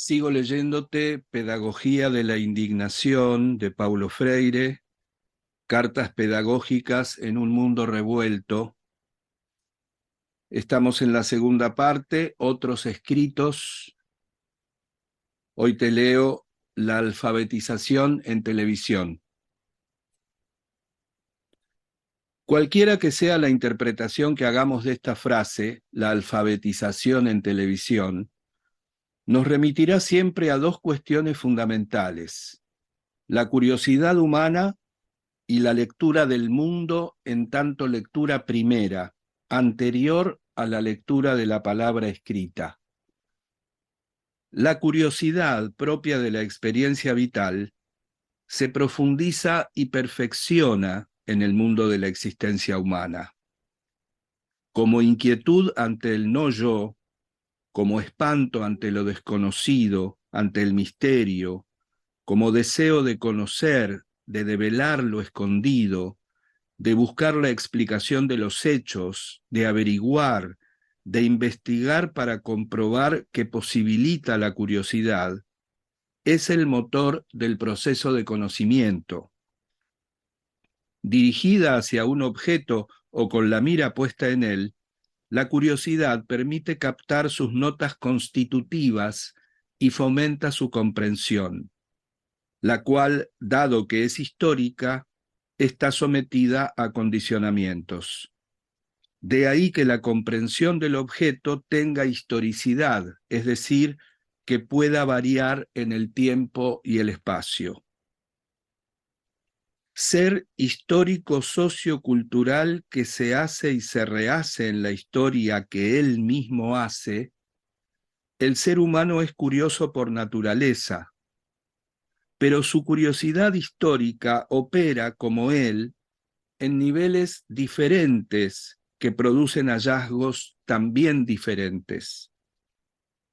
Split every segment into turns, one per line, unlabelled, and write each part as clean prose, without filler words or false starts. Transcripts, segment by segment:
Sigo leyéndote Pedagogía de la Indignación de Paulo Freire, Cartas Pedagógicas en un Mundo Revuelto. Estamos en la segunda parte, Otros Escritos. Hoy te leo La alfabetización en televisión. Cualquiera que sea la interpretación que hagamos de esta frase, la alfabetización en televisión, nos remitirá siempre a dos cuestiones fundamentales: la curiosidad humana y la lectura del mundo en tanto lectura primera, anterior a la lectura de la palabra escrita. La curiosidad propia de la experiencia vital se profundiza y perfecciona en el mundo de la existencia humana. Como inquietud ante el no yo, como espanto ante lo desconocido, ante el misterio, como deseo de conocer, de develar lo escondido, de buscar la explicación de los hechos, de averiguar, de investigar para comprobar que posibilita la curiosidad, es el motor del proceso de conocimiento. Dirigida hacia un objeto o con la mira puesta en él, la curiosidad permite captar sus notas constitutivas y fomenta su comprensión, la cual, dado que es histórica, está sometida a condicionamientos. De ahí que la comprensión del objeto tenga historicidad, es decir, que pueda variar en el tiempo y el espacio. Ser histórico sociocultural que se hace y se rehace en la historia que él mismo hace, el ser humano es curioso por naturaleza, pero su curiosidad histórica opera, como él, en niveles diferentes que producen hallazgos también diferentes.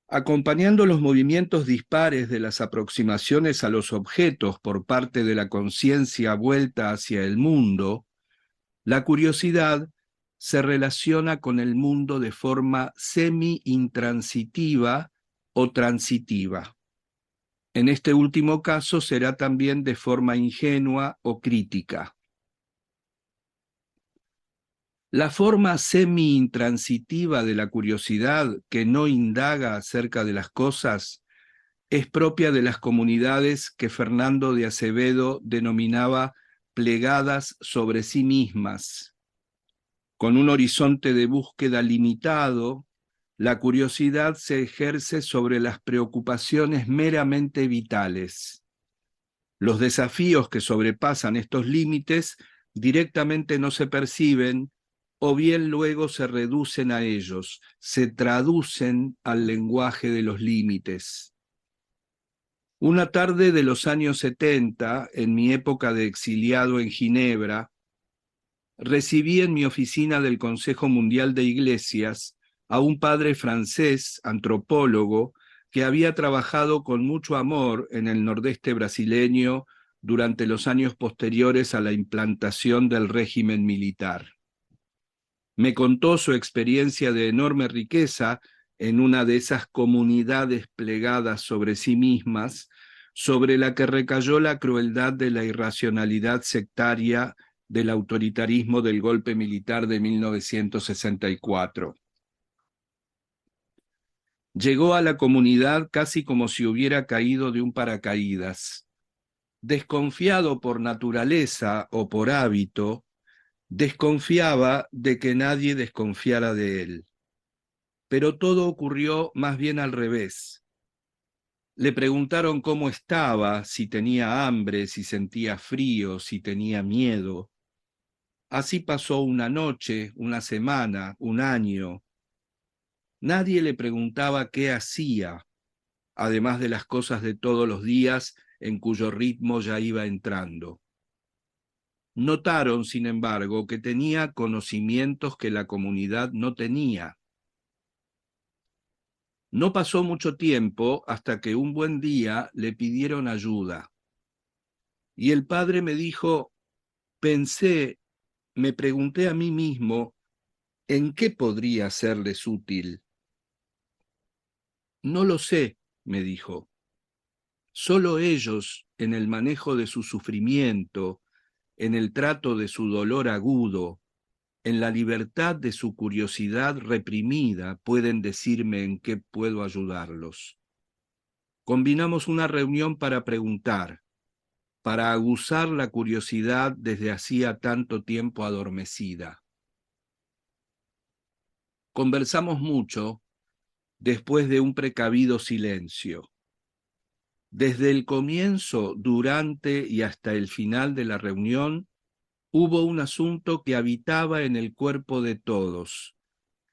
Acompañando los movimientos dispares de las aproximaciones a los objetos por parte de la conciencia vuelta hacia el mundo, la curiosidad se relaciona con el mundo de forma semi-intransitiva o transitiva. En este último caso será también de forma ingenua o crítica. La forma semi-intransitiva de la curiosidad, que no indaga acerca de las cosas, es propia de las comunidades que Fernando de Acevedo denominaba plegadas sobre sí mismas. Con un horizonte de búsqueda limitado, la curiosidad se ejerce sobre las preocupaciones meramente vitales. Los desafíos que sobrepasan estos límites directamente no se perciben, o bien luego se reducen a ellos, se traducen al lenguaje de los límites. Una tarde de los años 70, en mi época de exiliado en Ginebra, recibí en mi oficina del Consejo Mundial de Iglesias a un padre francés, antropólogo, que había trabajado con mucho amor en el nordeste brasileño durante los años posteriores a la implantación del régimen militar. Me contó su experiencia de enorme riqueza en una de esas comunidades plegadas sobre sí mismas, sobre la que recayó la crueldad de la irracionalidad sectaria del autoritarismo del golpe militar de 1964. Llegó a la comunidad casi como si hubiera caído de un paracaídas. Desconfiado por naturaleza o por hábito, desconfiaba de que nadie desconfiara de él. Pero todo ocurrió más bien al revés. Le preguntaron cómo estaba, si tenía hambre, si sentía frío, si tenía miedo. Así pasó una noche, una semana, un año. Nadie le preguntaba qué hacía, además de las cosas de todos los días en cuyo ritmo ya iba entrando. Notaron, sin embargo, que tenía conocimientos que la comunidad no tenía. No pasó mucho tiempo hasta que un buen día le pidieron ayuda. Y el padre me dijo, me pregunté a mí mismo, ¿en qué podría serles útil? No lo sé, me dijo. Solo ellos, en el manejo de su sufrimiento, en el trato de su dolor agudo, en la libertad de su curiosidad reprimida, pueden decirme en qué puedo ayudarlos. Combinamos una reunión para preguntar, para aguzar la curiosidad desde hacía tanto tiempo adormecida. Conversamos mucho después de un precavido silencio. Desde el comienzo, durante y hasta el final de la reunión, hubo un asunto que habitaba en el cuerpo de todos,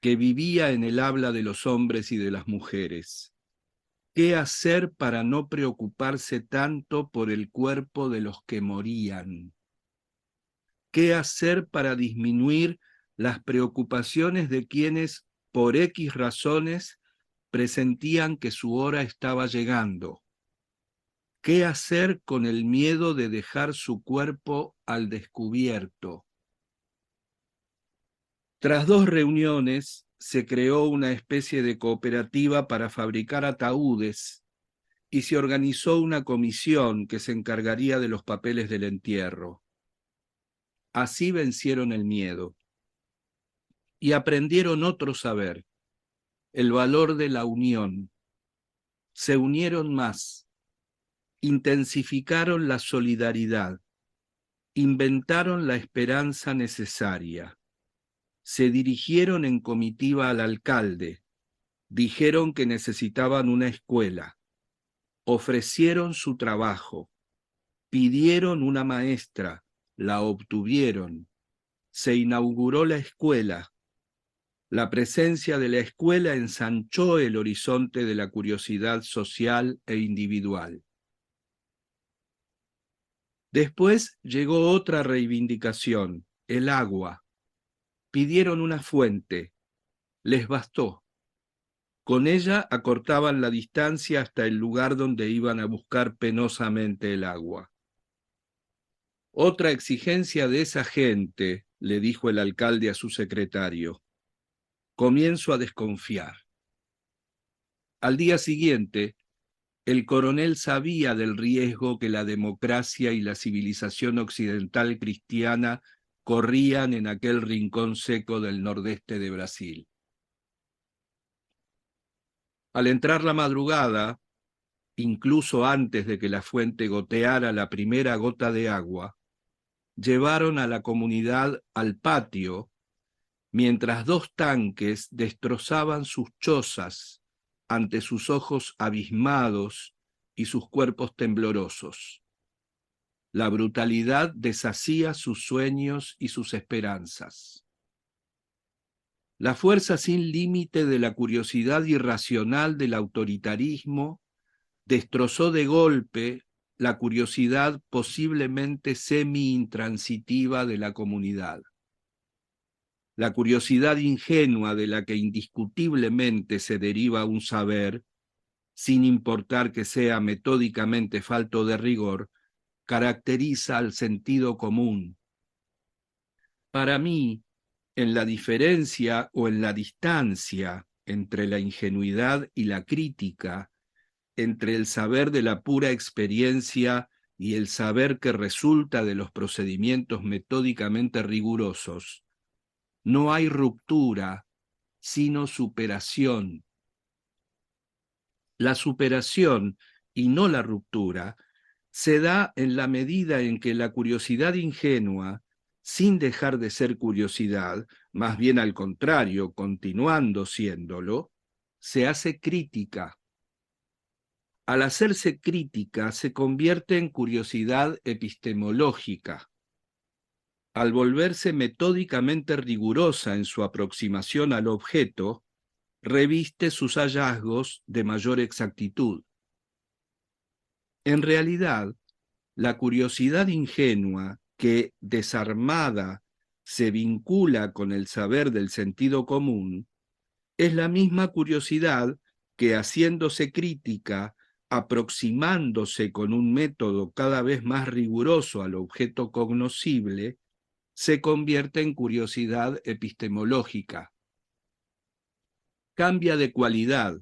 que vivía en el habla de los hombres y de las mujeres. ¿Qué hacer para no preocuparse tanto por el cuerpo de los que morían? ¿Qué hacer para disminuir las preocupaciones de quienes, por X razones, presentían que su hora estaba llegando? ¿Qué hacer con el miedo de dejar su cuerpo al descubierto? Tras 2 reuniones, se creó una especie de cooperativa para fabricar ataúdes y se organizó una comisión que se encargaría de los papeles del entierro. Así vencieron el miedo y aprendieron otro saber, el valor de la unión. Se unieron más, intensificaron la solidaridad, inventaron la esperanza necesaria. Se dirigieron en comitiva al alcalde, dijeron que necesitaban una escuela, ofrecieron su trabajo, pidieron una maestra, la obtuvieron, se inauguró la escuela. La presencia de la escuela ensanchó el horizonte de la curiosidad social e individual. Después llegó otra reivindicación, el agua. Pidieron una fuente, les bastó. Con ella acortaban la distancia hasta el lugar donde iban a buscar penosamente el agua. Otra exigencia de esa gente, le dijo el alcalde a su secretario. Comienzo a desconfiar. Al día siguiente, el coronel sabía del riesgo que la democracia y la civilización occidental cristiana corrían en aquel rincón seco del nordeste de Brasil. Al entrar la madrugada, incluso antes de que la fuente goteara la primera gota de agua, llevaron a la comunidad al patio, mientras 2 tanques destrozaban sus chozas ante sus ojos abismados y sus cuerpos temblorosos. La brutalidad deshacía sus sueños y sus esperanzas. La fuerza sin límite de la curiosidad irracional del autoritarismo destrozó de golpe la curiosidad posiblemente semi-intransitiva de la comunidad. La curiosidad ingenua de la que indiscutiblemente se deriva un saber, sin importar que sea metódicamente falto de rigor, caracteriza al sentido común. Para mí, en la diferencia o en la distancia entre la ingenuidad y la crítica, entre el saber de la pura experiencia y el saber que resulta de los procedimientos metódicamente rigurosos, no hay ruptura, sino superación. La superación, y no la ruptura, se da en la medida en que la curiosidad ingenua, sin dejar de ser curiosidad, más bien al contrario, continuando siéndolo, se hace crítica. Al hacerse crítica, se convierte en curiosidad epistemológica. Al volverse metódicamente rigurosa en su aproximación al objeto, reviste sus hallazgos de mayor exactitud. En realidad, la curiosidad ingenua que, desarmada, se vincula con el saber del sentido común, es la misma curiosidad que, haciéndose crítica, aproximándose con un método cada vez más riguroso al objeto cognoscible, se convierte en curiosidad epistemológica. Cambia de cualidad,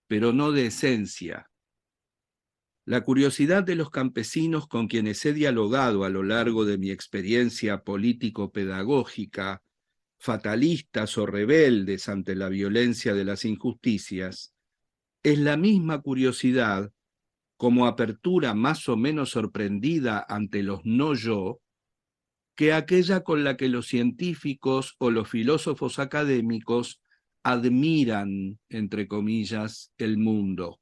pero no de esencia. La curiosidad de los campesinos con quienes he dialogado a lo largo de mi experiencia político-pedagógica, fatalistas o rebeldes ante la violencia de las injusticias, es la misma curiosidad, como apertura más o menos sorprendida ante los no yo, que aquella con la que los científicos o los filósofos académicos admiran, entre comillas, el mundo.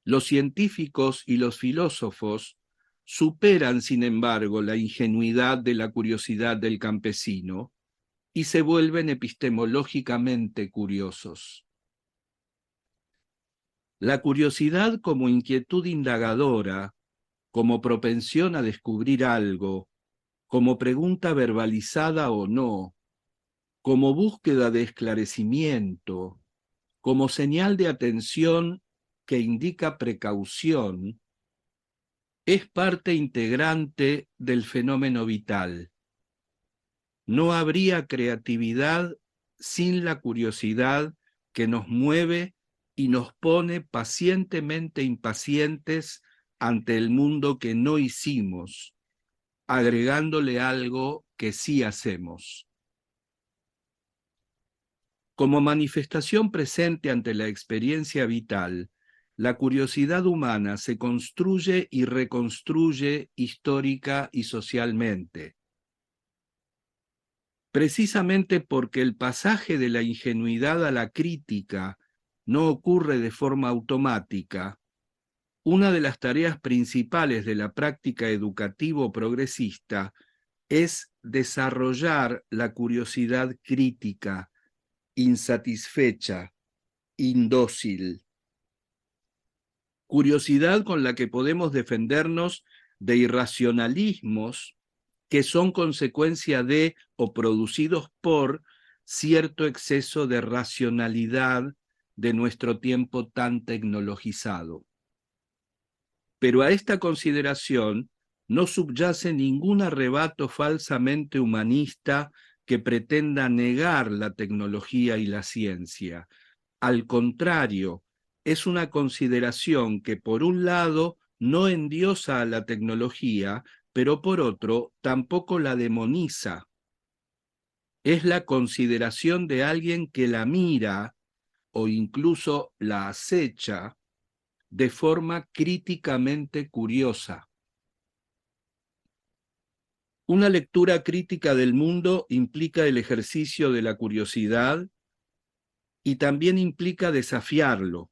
Los científicos y los filósofos superan, sin embargo, la ingenuidad de la curiosidad del campesino y se vuelven epistemológicamente curiosos. La curiosidad como inquietud indagadora, como propensión a descubrir algo, como pregunta verbalizada o no, como búsqueda de esclarecimiento, como señal de atención que indica precaución, es parte integrante del fenómeno vital. No habría creatividad sin la curiosidad que nos mueve y nos pone pacientemente impacientes ante el mundo que no hicimos, agregándole algo que sí hacemos. Como manifestación presente ante la experiencia vital, la curiosidad humana se construye y reconstruye histórica y socialmente. Precisamente porque el pasaje de la ingenuidad a la crítica no ocurre de forma automática, una de las tareas principales de la práctica educativo progresista es desarrollar la curiosidad crítica, insatisfecha, indócil. Curiosidad con la que podemos defendernos de irracionalismos que son consecuencia de o producidos por cierto exceso de racionalidad de nuestro tiempo tan tecnologizado. Pero a esta consideración no subyace ningún arrebato falsamente humanista que pretenda negar la tecnología y la ciencia. Al contrario, es una consideración que por un lado no endiosa a la tecnología, pero por otro tampoco la demoniza. Es la consideración de alguien que la mira o incluso la acecha de forma críticamente curiosa. Una lectura crítica del mundo implica el ejercicio de la curiosidad y también implica desafiarlo,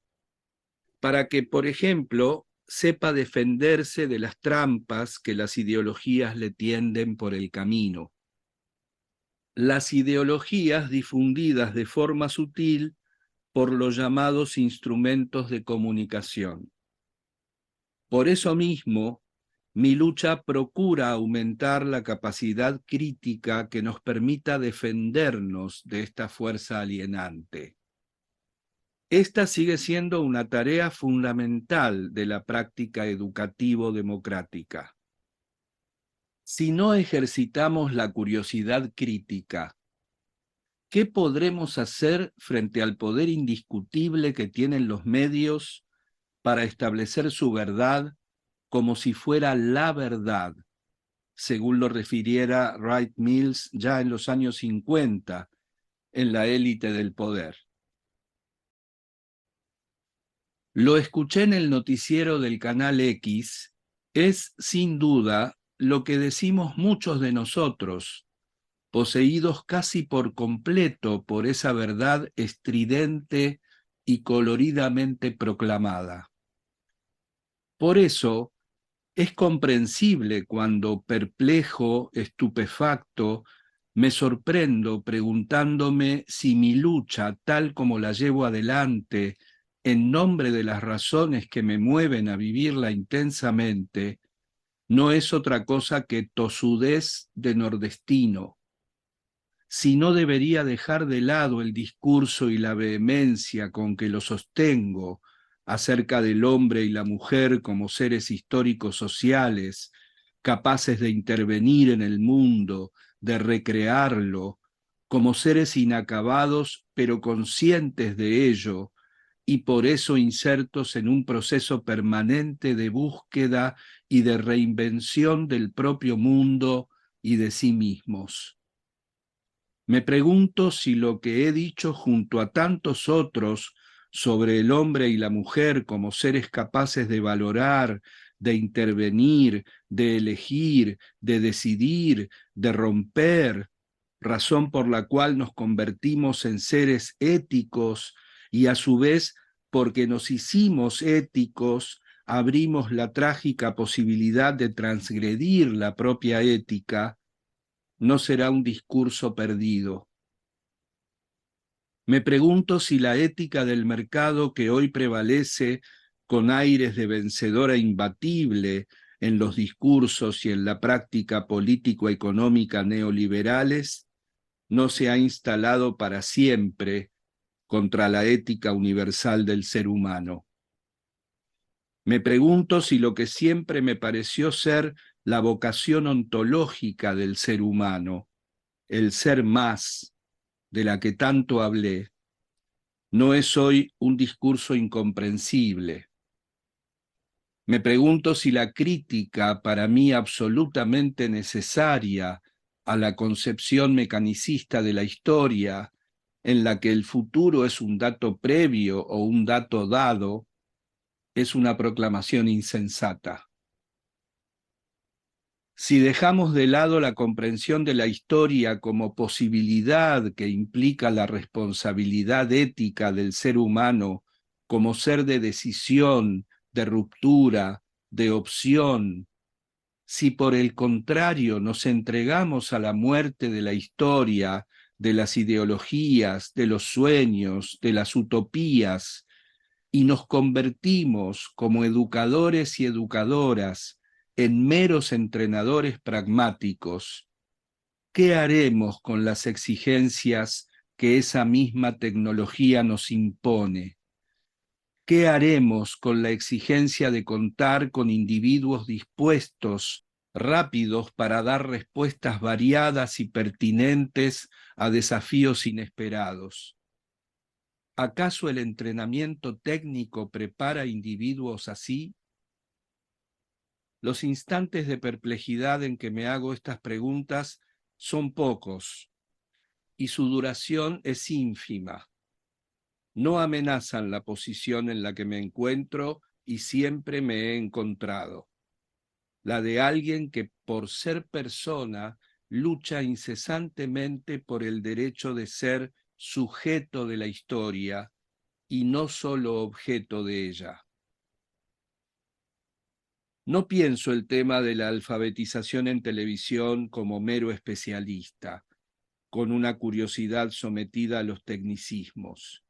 para que, por ejemplo, sepa defenderse de las trampas que las ideologías le tienden por el camino. Las ideologías difundidas de forma sutil por los llamados instrumentos de comunicación. Por eso mismo, mi lucha procura aumentar la capacidad crítica que nos permita defendernos de esta fuerza alienante. Esta sigue siendo una tarea fundamental de la práctica educativo-democrática. Si no ejercitamos la curiosidad crítica, ¿qué podremos hacer frente al poder indiscutible que tienen los medios para establecer su verdad como si fuera la verdad, según lo refiriera Wright Mills ya en los años 50, en la élite del poder? Lo escuché en el noticiero del Canal X, es sin duda lo que decimos muchos de nosotros, poseídos casi por completo por esa verdad estridente y coloridamente proclamada. Por eso, es comprensible cuando, perplejo, estupefacto, me sorprendo preguntándome si mi lucha, tal como la llevo adelante, en nombre de las razones que me mueven a vivirla intensamente, no es otra cosa que tosudez de nordestino. Si no debería dejar de lado el discurso y la vehemencia con que lo sostengo acerca del hombre y la mujer como seres históricos sociales, capaces de intervenir en el mundo, de recrearlo, como seres inacabados pero conscientes de ello, y por eso insertos en un proceso permanente de búsqueda y de reinvención del propio mundo y de sí mismos. Me pregunto si lo que he dicho junto a tantos otros sobre el hombre y la mujer como seres capaces de valorar, de intervenir, de elegir, de decidir, de romper, razón por la cual nos convertimos en seres éticos y a su vez porque nos hicimos éticos, abrimos la trágica posibilidad de transgredir la propia ética, no será un discurso perdido. Me pregunto si la ética del mercado que hoy prevalece con aires de vencedora imbatible en los discursos y en la práctica político-económica neoliberales no se ha instalado para siempre contra la ética universal del ser humano. Me pregunto si lo que siempre me pareció ser la vocación ontológica del ser humano, el ser más, de la que tanto hablé, no es hoy un discurso incomprensible. Me pregunto si la crítica, para mí absolutamente necesaria a la concepción mecanicista de la historia, en la que el futuro es un dato previo o un dato dado, es una proclamación insensata. Si dejamos de lado la comprensión de la historia como posibilidad que implica la responsabilidad ética del ser humano como ser de decisión, de ruptura, de opción, si por el contrario nos entregamos a la muerte de la historia, de las ideologías, de los sueños, de las utopías, y nos convertimos como educadores y educadoras en meros entrenadores pragmáticos, ¿qué haremos con las exigencias que esa misma tecnología nos impone? ¿Qué haremos con la exigencia de contar con individuos dispuestos, rápidos para dar respuestas variadas y pertinentes a desafíos inesperados? ¿Acaso el entrenamiento técnico prepara individuos así? Los instantes de perplejidad en que me hago estas preguntas son pocos y su duración es ínfima. No amenazan la posición en la que me encuentro y siempre me he encontrado, la de alguien que por ser persona lucha incesantemente por el derecho de ser sujeto de la historia y no solo objeto de ella. No pienso el tema de la alfabetización en televisión como mero especialista, con una curiosidad sometida a los tecnicismos.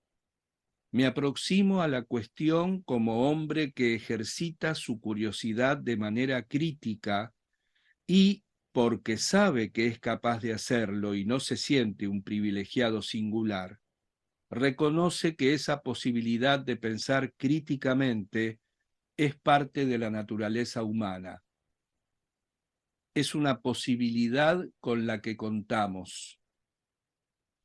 Me aproximo a la cuestión como hombre que ejercita su curiosidad de manera crítica y, porque sabe que es capaz de hacerlo y no se siente un privilegiado singular, reconoce que esa posibilidad de pensar críticamente es parte de la naturaleza humana. Es una posibilidad con la que contamos.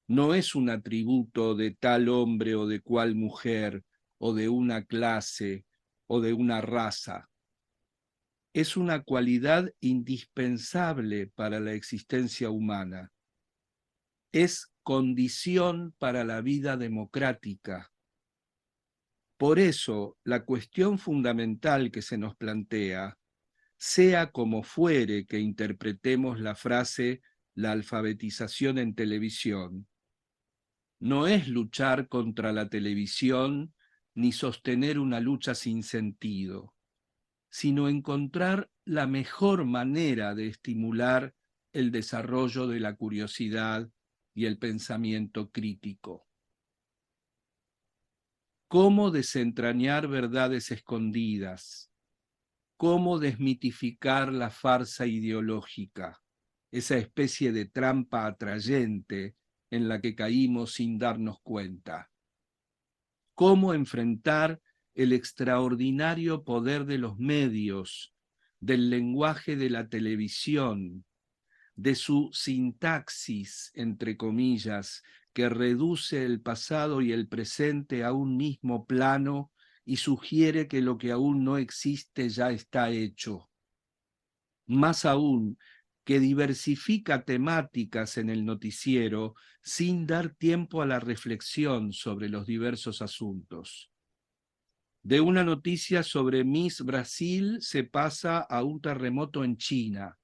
No es un atributo de tal hombre o de cual mujer, o de una clase, o de una raza. Es una cualidad indispensable para la existencia humana. Es condición para la vida democrática. Por eso, la cuestión fundamental que se nos plantea, sea como fuere que interpretemos la frase la alfabetización en televisión, no es luchar contra la televisión ni sostener una lucha sin sentido, sino encontrar la mejor manera de estimular el desarrollo de la curiosidad y el pensamiento crítico. ¿Cómo desentrañar verdades escondidas? ¿Cómo desmitificar la farsa ideológica, esa especie de trampa atrayente en la que caímos sin darnos cuenta? ¿Cómo enfrentar el extraordinario poder de los medios, del lenguaje de la televisión, de su sintaxis, entre comillas, que reduce el pasado y el presente a un mismo plano y sugiere que lo que aún no existe ya está hecho. Más aún, que diversifica temáticas en el noticiero sin dar tiempo a la reflexión sobre los diversos asuntos. De una noticia sobre Miss Brasil se pasa a un terremoto en China.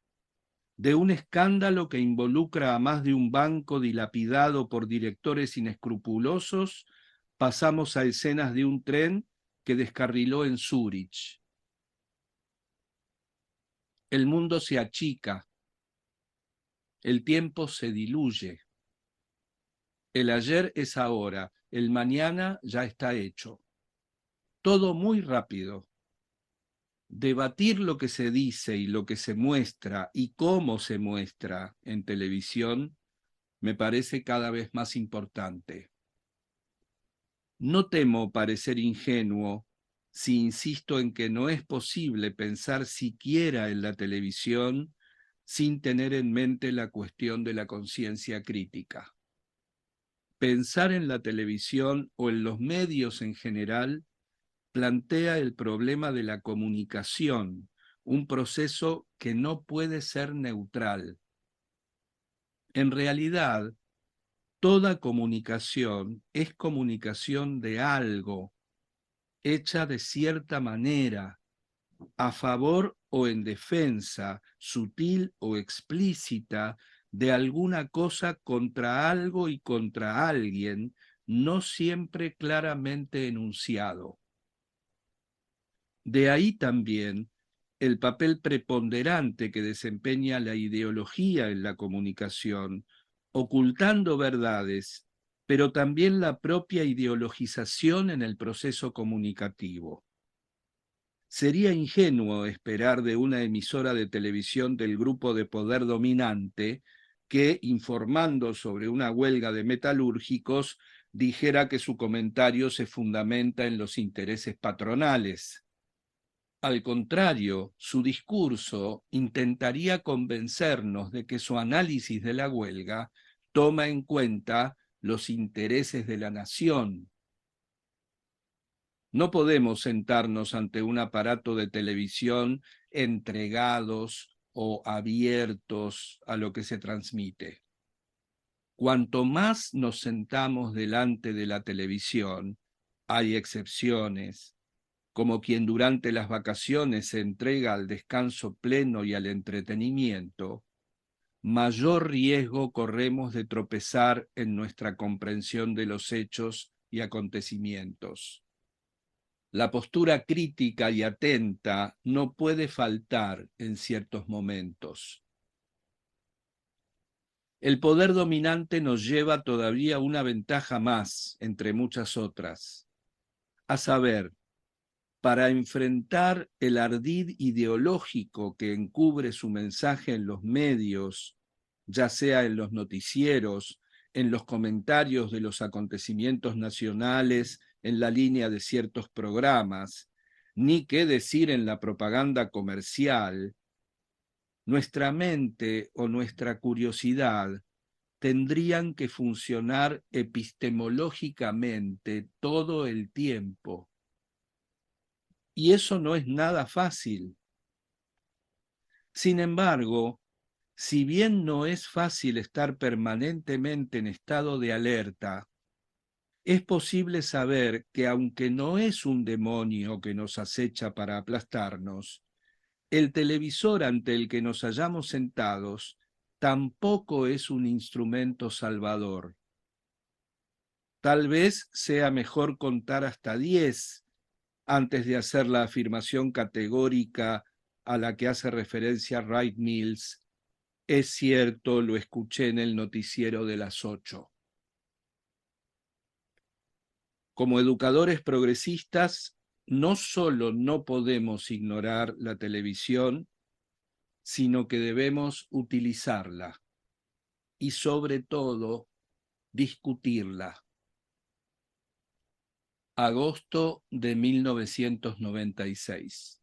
De un escándalo que involucra a más de un banco dilapidado por directores inescrupulosos, pasamos a escenas de un tren que descarriló en Zúrich. El mundo se achica, el tiempo se diluye. El ayer es ahora, el mañana ya está hecho. Todo muy rápido. Debatir lo que se dice y lo que se muestra y cómo se muestra en televisión me parece cada vez más importante. No temo parecer ingenuo si insisto en que no es posible pensar siquiera en la televisión sin tener en mente la cuestión de la conciencia crítica. Pensar en la televisión o en los medios en general plantea el problema de la comunicación, un proceso que no puede ser neutral. En realidad, toda comunicación es comunicación de algo, hecha de cierta manera, a favor o en defensa, sutil o explícita, de alguna cosa contra algo y contra alguien, no siempre claramente enunciado. De ahí también el papel preponderante que desempeña la ideología en la comunicación, ocultando verdades, pero también la propia ideologización en el proceso comunicativo. Sería ingenuo esperar de una emisora de televisión del grupo de poder dominante que, informando sobre una huelga de metalúrgicos, dijera que su comentario se fundamenta en los intereses patronales. Al contrario, su discurso intentaría convencernos de que su análisis de la huelga toma en cuenta los intereses de la nación. No podemos sentarnos ante un aparato de televisión entregados o abiertos a lo que se transmite. Cuanto más nos sentamos delante de la televisión, hay excepciones, como quien durante las vacaciones se entrega al descanso pleno y al entretenimiento, mayor riesgo corremos de tropezar en nuestra comprensión de los hechos y acontecimientos. La postura crítica y atenta no puede faltar en ciertos momentos. El poder dominante nos lleva todavía una ventaja más, entre muchas otras, a saber, para enfrentar el ardid ideológico que encubre su mensaje en los medios, ya sea en los noticieros, en los comentarios de los acontecimientos nacionales, en la línea de ciertos programas, ni qué decir en la propaganda comercial, nuestra mente o nuestra curiosidad tendrían que funcionar epistemológicamente todo el tiempo. Y eso no es nada fácil. Sin embargo, si bien no es fácil estar permanentemente en estado de alerta, es posible saber que aunque no es un demonio que nos acecha para aplastarnos, el televisor ante el que nos hallamos sentados tampoco es un instrumento salvador. Tal vez sea mejor contar hasta 10 antes de hacer la afirmación categórica a la que hace referencia Wright Mills. Es cierto, lo escuché en el noticiero de las 8. Como educadores progresistas, no solo no podemos ignorar la televisión, sino que debemos utilizarla y sobre todo discutirla. Agosto de 1996.